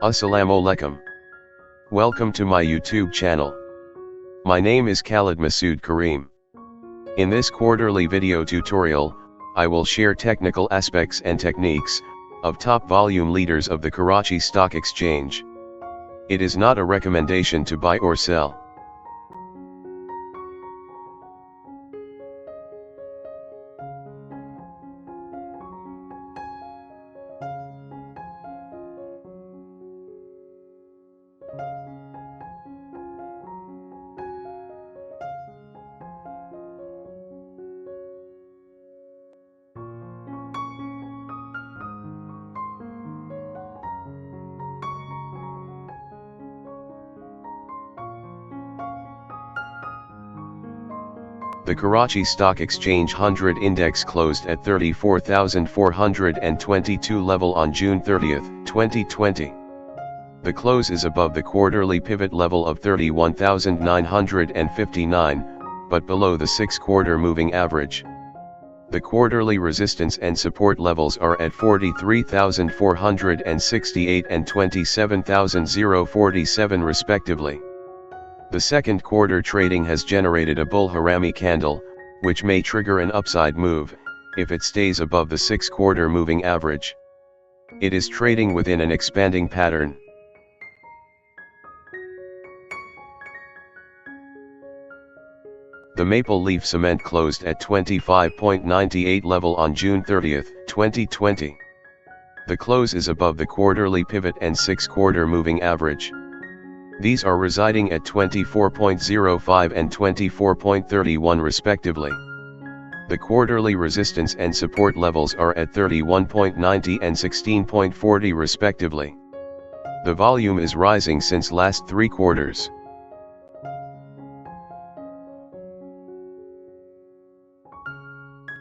Assalamu alaikum. Welcome to my YouTube channel. My name is Khalid Masood Kareem. In this quarterly video tutorial, I will share technical aspects and techniques of top volume leaders of the Karachi Stock Exchange. It is not a recommendation to buy or sell. The Karachi Stock Exchange 100 Index closed at 34,422 level on June 30, 2020. The close is above the quarterly pivot level of 31,959, but below the 6-quarter moving average. The quarterly resistance and support levels are at 43,468 and 27,047 respectively. The second quarter trading has generated a bull harami candle, which may trigger an upside move, if it stays above the 6-quarter moving average. It is trading within an expanding pattern. The Maple Leaf Cement closed at 25.98 level on June 30, 2020. The close is above the quarterly pivot and 6-quarter moving average. These are residing at 24.05 and 24.31 respectively. The quarterly resistance and support levels are at 31.90 and 16.40 respectively. The volume is rising since last 3 quarters.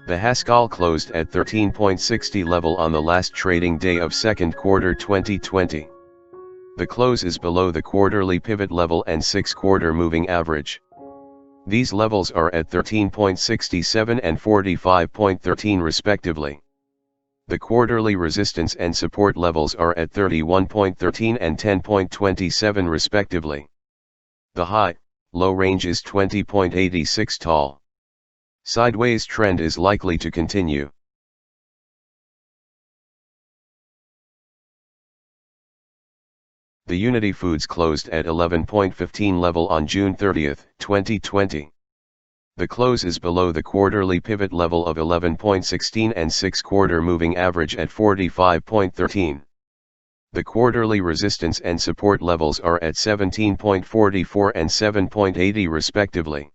The HASCOL closed at 13.60 level on the last trading day of second quarter 2020. The close is below the quarterly pivot level and 6-quarter moving average. These levels are at 13.67 and 45.13 respectively. The quarterly resistance and support levels are at 31.13 and 10.27 respectively. The high-low range is 20.86 tall. Sideways trend is likely to continue. The Unity Foods closed at 11.15 level on June 30, 2020. The close is below the quarterly pivot level of 11.16 and 6-quarter moving average at 45.13. The quarterly resistance and support levels are at 17.44 and 7.80 respectively.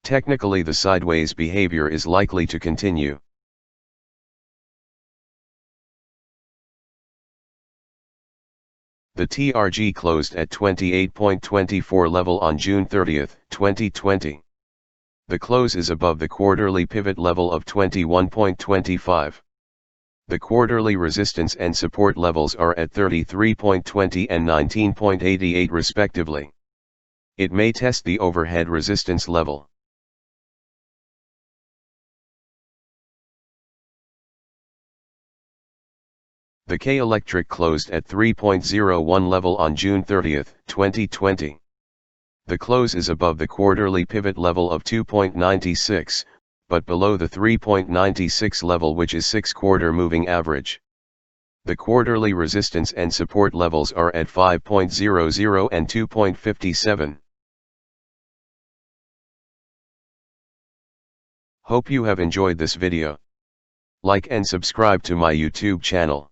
Technically, the sideways behavior is likely to continue. The TRG closed at 28.24 level on June 30, 2020. The close is above the quarterly pivot level of 21.25. The quarterly resistance and support levels are at 33.20 and 19.88 respectively. It may test the overhead resistance level. The K Electric closed at 3.01 level on June 30, 2020. The close is above the quarterly pivot level of 2.96, but below the 3.96 level, which is 6-quarter moving average. The quarterly resistance and support levels are at 5.00 and 2.57. Hope you have enjoyed this video. Like and subscribe to my YouTube channel.